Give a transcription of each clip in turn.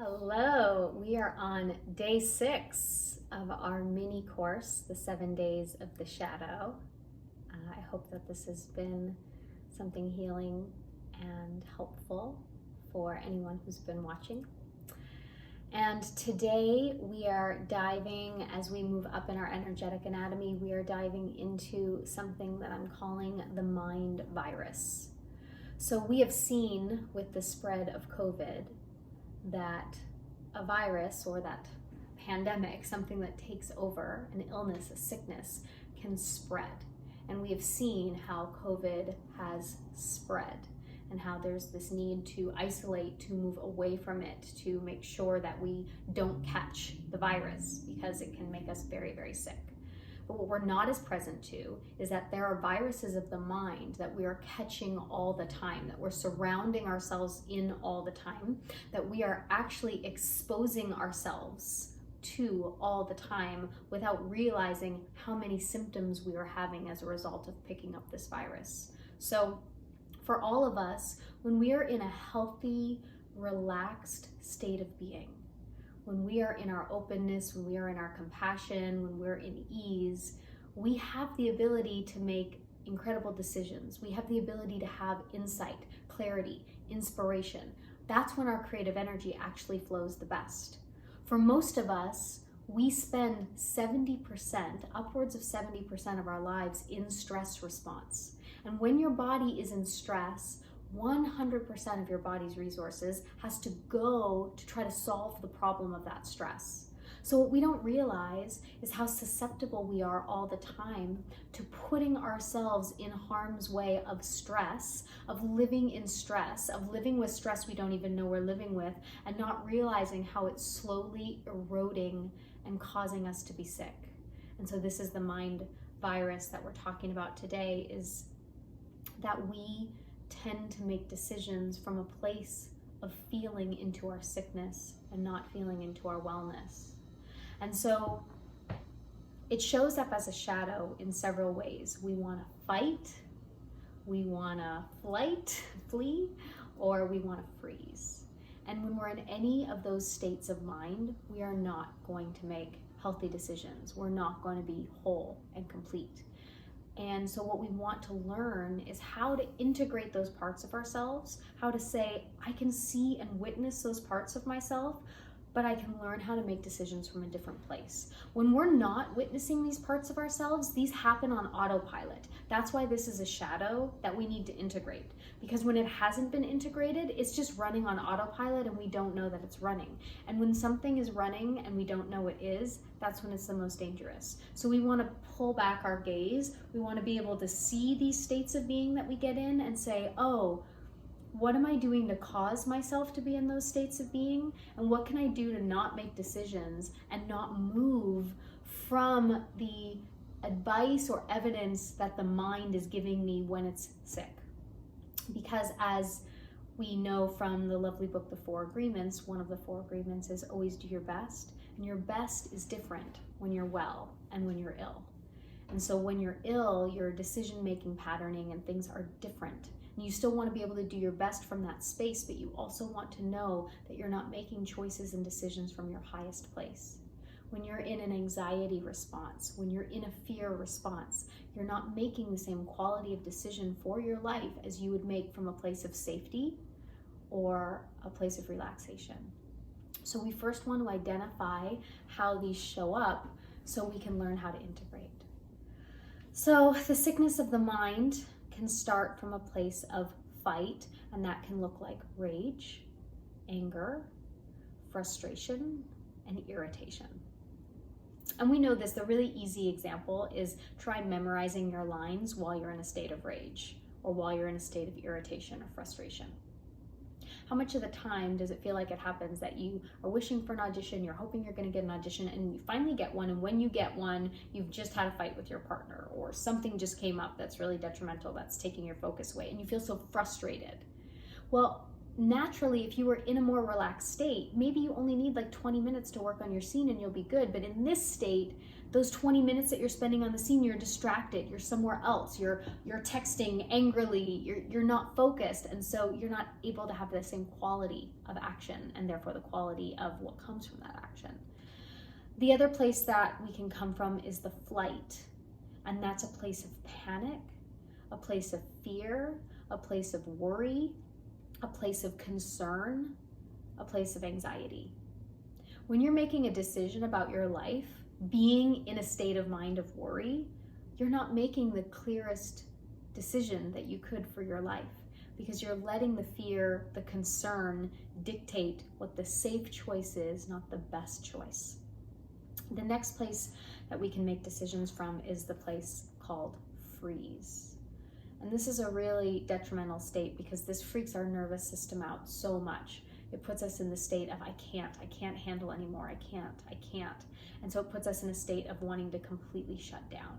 Hello, we are on day 6 of our mini course, the 7 Days of the Shadow. I hope that this has been something healing and helpful for anyone who's been watching. And today we are diving, as we move up in our energetic anatomy, we are diving into something that I'm calling the mind virus. So we have seen with the spread of COVID that a virus or that pandemic, something that takes over, an illness, a sickness, can spread. And we have seen how COVID has spread and how there's this need to isolate, to move away from it, to make sure that we don't catch the virus because it can make us very, very sick. But what we're not as present to is that there are viruses of the mind that we are catching all the time, that we're surrounding ourselves in all the time, that we are actually exposing ourselves to all the time without realizing how many symptoms we are having as a result of picking up this virus. So for all of us, when we are in a healthy, relaxed state of being, when we are in our openness, when we are in our compassion, when we're in ease, we have the ability to make incredible decisions. We have the ability to have insight, clarity, inspiration. That's when our creative energy actually flows the best. For most of us, we spend 70%, upwards of 70% of our lives in stress response. And when your body is in stress, 100% of your body's resources has to go to try to solve the problem of that stress. So what we don't realize is how susceptible we are all the time to putting ourselves in harm's way of stress, of living in stress, of living with stress we don't even know we're living with, and not realizing how it's slowly eroding and causing us to be sick. And so this is the mind virus that we're talking about today, is that we tend to make decisions from a place of feeling into our sickness and not feeling into our wellness. And so it shows up as a shadow in several ways. We want to fight, we want to flee, or we want to freeze. And when we're in any of those states of mind, we are not going to make healthy decisions. We're not going to be whole and complete. And so what we want to learn is how to integrate those parts of ourselves, how to say, I can see and witness those parts of myself, but I can learn how to make decisions from a different place. When we're not witnessing these parts of ourselves, these happen on autopilot. That's why this is a shadow that we need to integrate. Because when it hasn't been integrated, it's just running on autopilot and we don't know that it's running. And when something is running and we don't know it is, that's when it's the most dangerous. So we want to pull back our gaze. We want to be able to see these states of being that we get in and say, oh, what am I doing to cause myself to be in those states of being? And what can I do to not make decisions and not move from the advice or evidence that the mind is giving me when it's sick? Because as we know from the lovely book, The 4 Agreements, one of the 4 agreements is always do your best. And your best is different when you're well and when you're ill. And so when you're ill, your decision-making patterning and things are different. And you still want to be able to do your best from that space, but you also want to know that you're not making choices and decisions from your highest place. When you're in an anxiety response, when you're in a fear response, you're not making the same quality of decision for your life as you would make from a place of safety or a place of relaxation. So we first want to identify how these show up so we can learn how to integrate. So the sickness of the mind can start from a place of fight, and that can look like rage, anger, frustration, and irritation. And we know this, the really easy example is try memorizing your lines while you're in a state of rage or while you're in a state of irritation or frustration. How much of the time does it feel like it happens that you are wishing for an audition, you're hoping you're going to get an audition, and you finally get one, and when you get one, you've just had a fight with your partner, or something just came up that's really detrimental, that's taking your focus away, and you feel so frustrated? Well, naturally, if you were in a more relaxed state, maybe you only need like 20 minutes to work on your scene and you'll be good. But in this state, those 20 minutes that you're spending on the scene, you're distracted, you're somewhere else, you're texting angrily, you're not focused, and so you're not able to have the same quality of action, and therefore the quality of what comes from that action. The other place that we can come from is the flight, and that's a place of panic, a place of fear, a place of worry, a place of concern, a place of anxiety. When you're making a decision about your life, being in a state of mind of worry, you're not making the clearest decision that you could for your life, because you're letting the fear, the concern dictate what the safe choice is, not the best choice. The next place that we can make decisions from is the place called freeze. And this is a really detrimental state because this freaks our nervous system out so much. It puts us in the state of I can't handle anymore, I can't. And so it puts us in a state of wanting to completely shut down.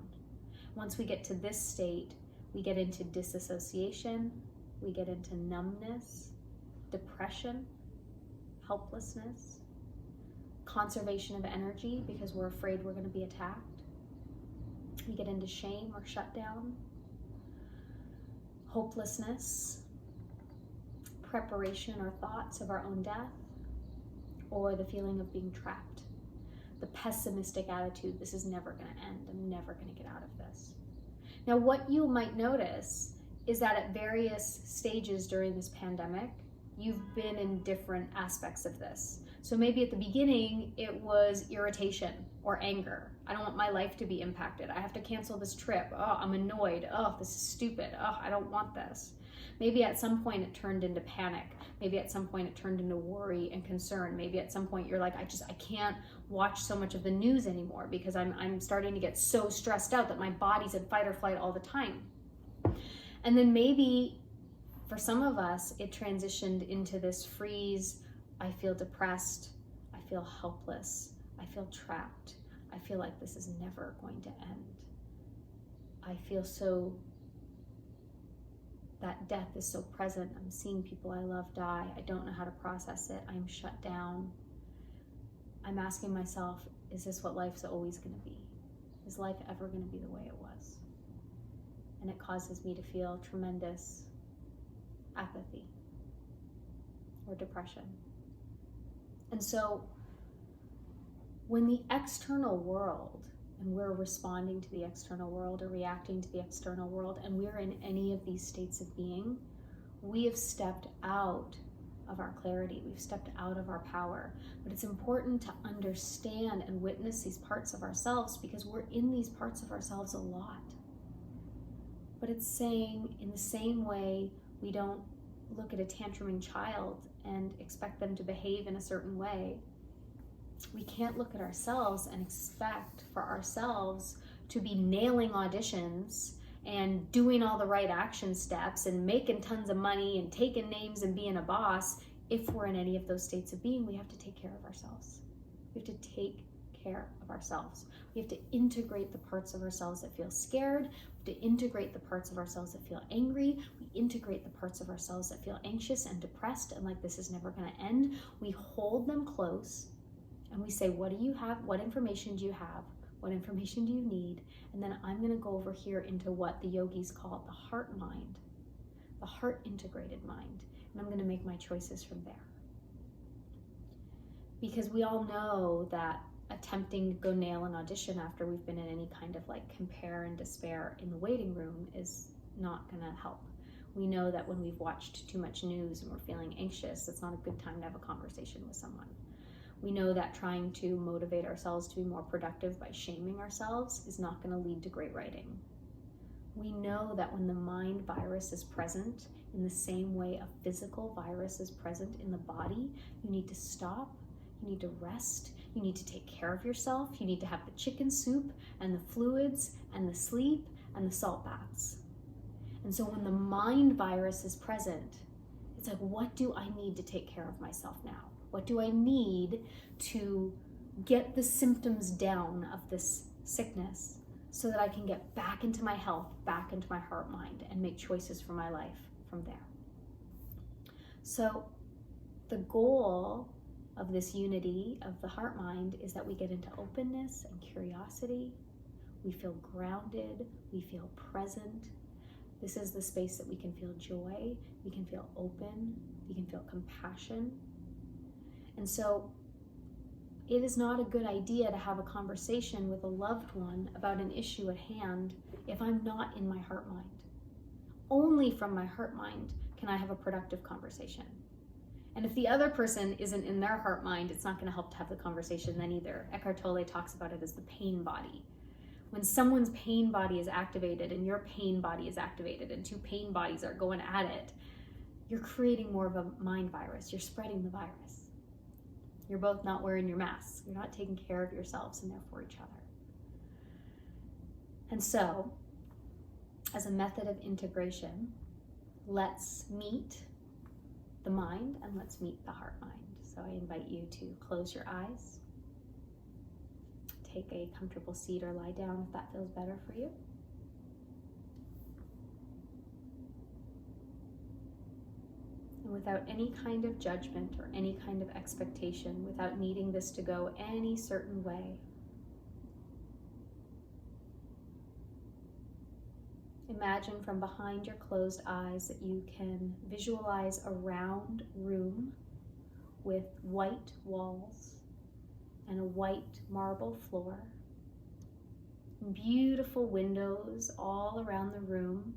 Once we get to this state, we get into disassociation, we get into numbness, depression, helplessness, conservation of energy because we're afraid we're going to be attacked. We get into shame or shutdown, hopelessness, preparation or thoughts of our own death, or the feeling of being trapped. The pessimistic attitude, this is never going to end, I'm never going to get out of this. Now, what you might notice is that at various stages during this pandemic, you've been in different aspects of this. So maybe at the beginning, it was irritation or anger. I don't want my life to be impacted. I have to cancel this trip. Oh, I'm annoyed. Oh, this is stupid. Oh, I don't want this. Maybe at some point it turned into panic. Maybe at some point it turned into worry and concern. Maybe at some point you're like, I can't watch so much of the news anymore because I'm starting to get so stressed out that my body's in fight or flight all the time. And then maybe for some of us, it transitioned into this freeze. I feel depressed. I feel helpless. I feel trapped. I feel like this is never going to end. I feel so that death is so present. I'm seeing people I love die. I don't know how to process it. I'm shut down. I'm asking myself, is this what life's always going to be? Is life ever going to be the way it was? And it causes me to feel tremendous apathy or depression. And so when the external world, and we're responding to the external world or reacting to the external world, and we're in any of these states of being, we have stepped out of our clarity. We've stepped out of our power. But it's important to understand and witness these parts of ourselves because we're in these parts of ourselves a lot. But it's saying in the same way we don't look at a tantruming child and expect them to behave in a certain way, we can't look at ourselves and expect for ourselves to be nailing auditions and doing all the right action steps and making tons of money and taking names and being a boss. If we're in any of those states of being, we have to take care of ourselves. We have to take care of ourselves. We have to integrate the parts of ourselves that feel scared. We have to integrate the parts of ourselves that feel angry. We integrate the parts of ourselves that feel anxious and depressed and like this is never going to end. We hold them close and we say, what do you have? What information do you have? What information do you need? And then I'm going to go over here into what the yogis call the heart mind, the heart integrated mind. And I'm going to make my choices from there. Because we all know that attempting to go nail an audition after we've been in any kind of like compare and despair in the waiting room is not going to help. We know that when we've watched too much news and we're feeling anxious, it's not a good time to have a conversation with someone. We know that trying to motivate ourselves to be more productive by shaming ourselves is not going to lead to great writing. We know that when the mind virus is present, in the same way a physical virus is present in the body, you need to stop, you need to rest, you need to take care of yourself, you need to have the chicken soup and the fluids and the sleep and the salt baths. And so when the mind virus is present, it's like, what do I need to take care of myself now? What do I need to get the symptoms down of this sickness so that I can get back into my health, back into my heart mind, and make choices for my life from there? So the goal of this unity of the heart-mind is that we get into openness and curiosity. We feel grounded, we feel present. This is the space that we can feel joy, we can feel open, we can feel compassion. And so it is not a good idea to have a conversation with a loved one about an issue at hand if I'm not in my heart-mind. Only from my heart-mind can I have a productive conversation. And if the other person isn't in their heart-mind, it's not going to help to have the conversation then either. Eckhart Tolle talks about it as the pain body. When someone's pain body is activated and your pain body is activated and two pain bodies are going at it, you're creating more of a mind virus. You're spreading the virus. You're both not wearing your masks. You're not taking care of yourselves and therefore each other. And so, as a method of integration, let's meet the mind and let's meet the heart mind. So I invite you to close your eyes, take a comfortable seat or lie down if that feels better for you. And without any kind of judgment or any kind of expectation, without needing this to go any certain way, imagine from behind your closed eyes that you can visualize a round room with white walls and a white marble floor, and beautiful windows all around the room.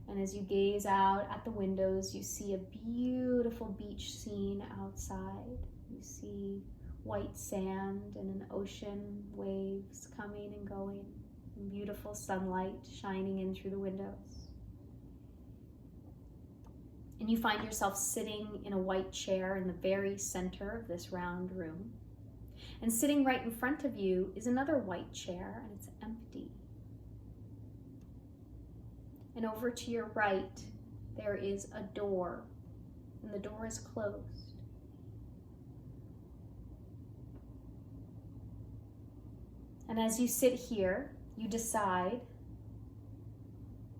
And as you gaze out at the windows, you see a beautiful beach scene outside. You see white sand and an ocean, waves coming and going, and beautiful sunlight shining in through the windows. And you find yourself sitting in a white chair in the very center of this round room. And sitting right in front of you is another white chair, and it's empty. And over to your right, there is a door, and the door is closed. And as you sit here, you decide,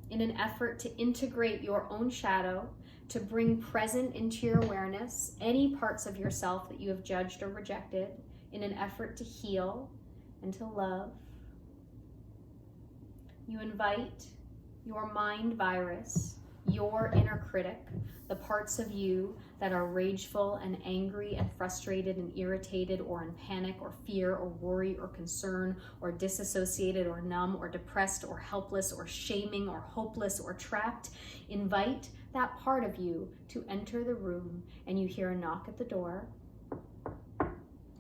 in an effort to integrate your own shadow, to bring present into your awareness any parts of yourself that you have judged or rejected, in an effort to heal and to love. You invite your mind virus, your inner critic, the parts of you that are rageful and angry and frustrated and irritated or in panic or fear or worry or concern or disassociated or numb or depressed or helpless or shaming or hopeless or trapped. Invite that part of you to enter the room, and you hear a knock at the door,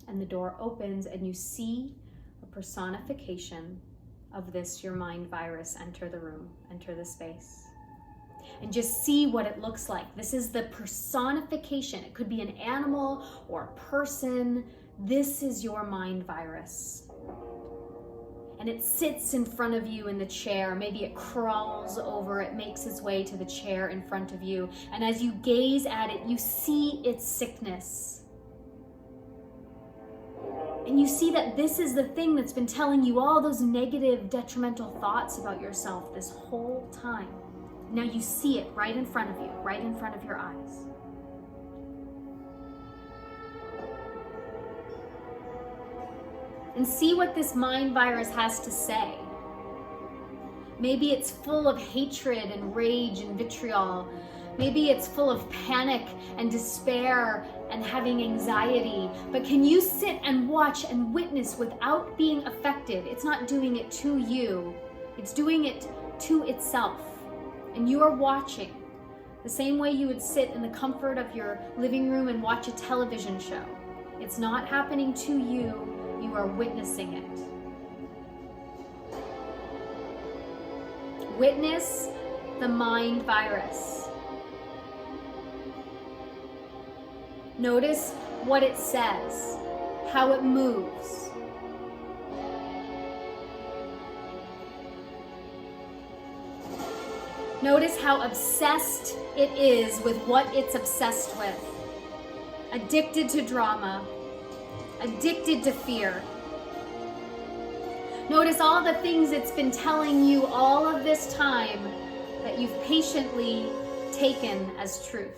and the door opens and you see a personification of this, your mind virus, enter the room, enter the space. And just see what it looks like. This is the personification. It could be an animal or a person. This is your mind virus. And it sits in front of you in the chair. Maybe it crawls over, it makes its way to the chair in front of you. And as you gaze at it, you see its sickness. And you see that this is the thing that's been telling you all those negative, detrimental thoughts about yourself this whole time. Now you see it right in front of you, right in front of your eyes. And see what this mind virus has to say. Maybe it's full of hatred and rage and vitriol. Maybe it's full of panic and despair and having anxiety. But can you sit and watch and witness without being affected? It's not doing it to you. It's doing it to itself. And you are watching the same way you would sit in the comfort of your living room and watch a television show. It's not happening to you. You are witnessing it. Witness the mind virus. Notice what it says, how it moves. Notice how obsessed it is with what it's obsessed with. Addicted to drama, addicted to fear. Notice all the things it's been telling you all of this time that you've patiently taken as truth.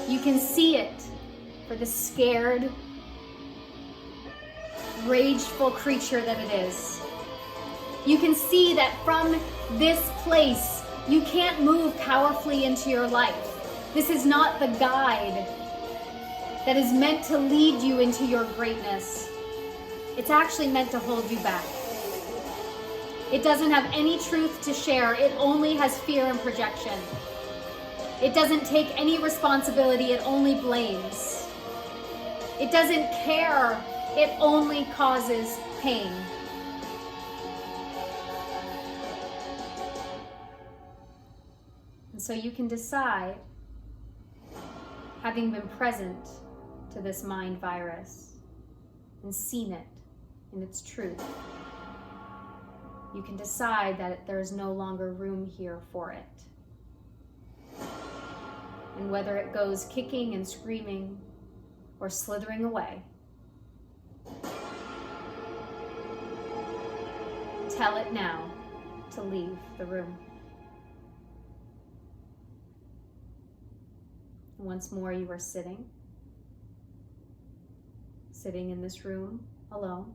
You can see it for the scared, rageful creature that it is. You can see that from this place, you can't move powerfully into your life. This is not the guide that is meant to lead you into your greatness. It's actually meant to hold you back. It doesn't have any truth to share. It only has fear and projection. It doesn't take any responsibility. It only blames. It doesn't care. It only causes pain. And so you can decide, having been present to this mind virus and seen it in its truth, you can decide that there is no longer room here for it. And whether it goes kicking and screaming or slithering away, tell it now to leave the room. Once more you are sitting in this room alone.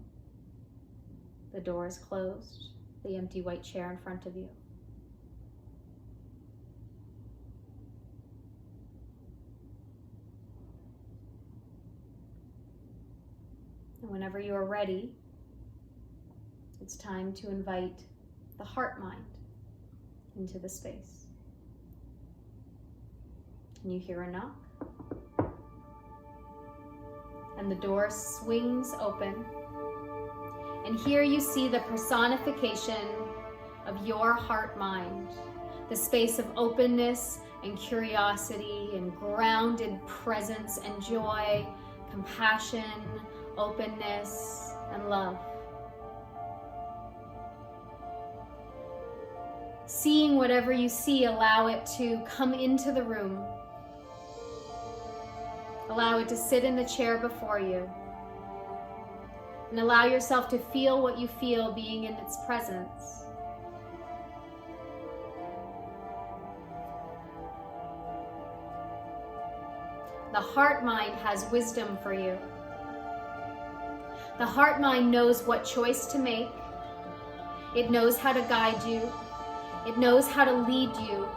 The door is closed, the empty white chair in front of you. And whenever you are ready, it's time to invite the heart mind into the space. And you hear a knock, and the door swings open, and here you see the personification of your heart mind, the space of openness and curiosity and grounded presence and joy, compassion, openness, and love. Seeing whatever you see, allow it to come into the room. Allow it to sit in the chair before you. And allow yourself to feel what you feel being in its presence. The heart mind has wisdom for you. The heart mind knows what choice to make. It knows how to guide you. It knows how to lead you.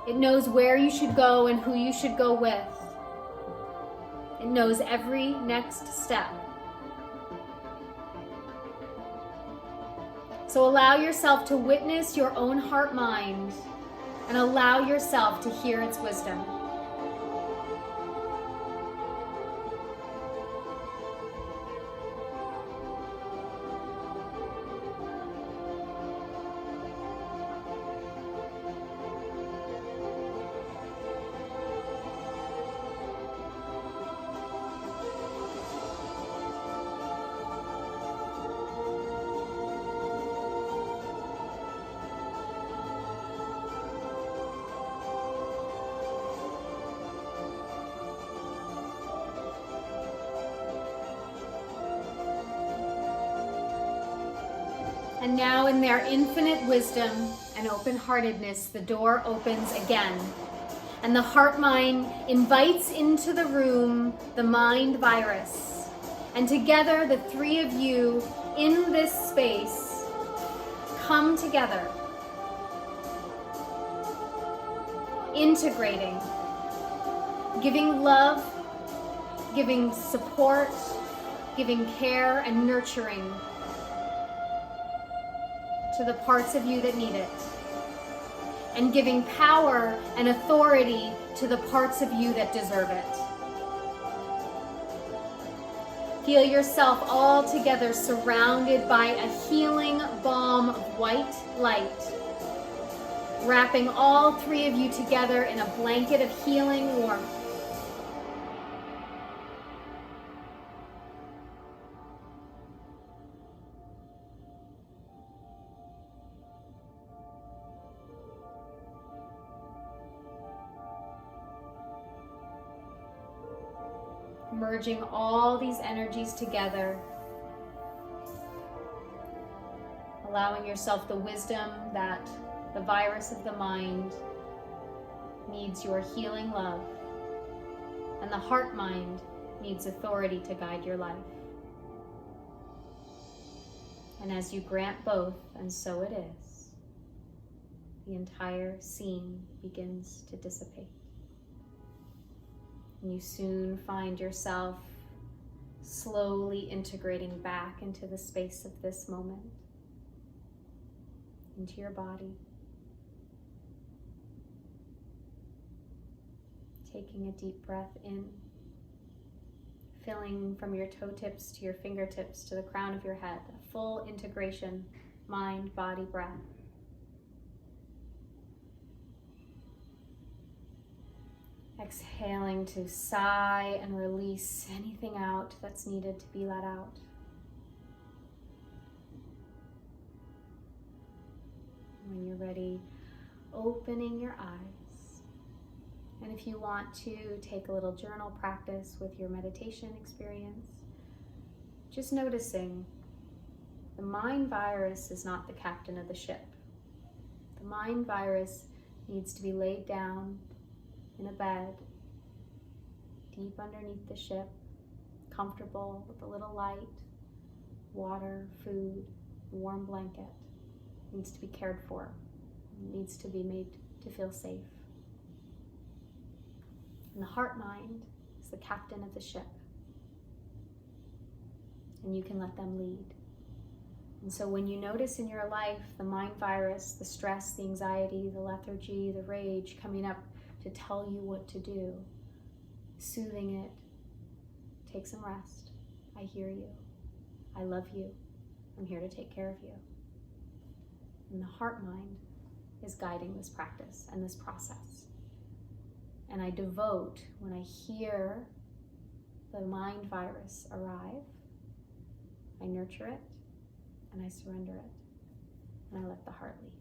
It knows where you should go and who you should go with. It knows every next step. So allow yourself to witness your own heart mind and allow yourself to hear its wisdom. And now in their infinite wisdom and open-heartedness, the door opens again. And the heart mind invites into the room the mind virus. And together, the three of you in this space come together, integrating, giving love, giving support, giving care and nurturing to the parts of you that need it, and giving power and authority to the parts of you that deserve it. Feel yourself all together surrounded by a healing balm of white light, wrapping all three of you together in a blanket of healing warmth. Merging all these energies together, allowing yourself the wisdom that the virus of the mind needs needs your healing love, and the heart mind needs authority to guide your life. And as you grant both, and so it is, the entire scene begins to dissipate. And you soon find yourself slowly integrating back into the space of this moment, into your body. Taking a deep breath in, filling from your toe tips to your fingertips to the crown of your head, a full integration, mind, body, breath. Exhaling to sigh and release anything out that's needed to be let out. When you're ready, opening your eyes. And if you want to take a little journal practice with your meditation experience, just noticing the mind virus is not the captain of the ship. The mind virus needs to be laid down in a bed, deep underneath the ship, comfortable with a little light, water, food, a warm blanket. It needs to be cared for. It needs to be made to feel safe. And the heart mind is the captain of the ship. And you can let them lead. And so when you notice in your life the mind virus, the stress, the anxiety, the lethargy, the rage coming up to tell you what to do, soothing it, take some rest. I hear you. I love you. I'm here to take care of you. And the heart mind is guiding this practice and this process. And I devote, when I hear the mind virus arrive, I nurture it and I surrender it and I let the heart lead.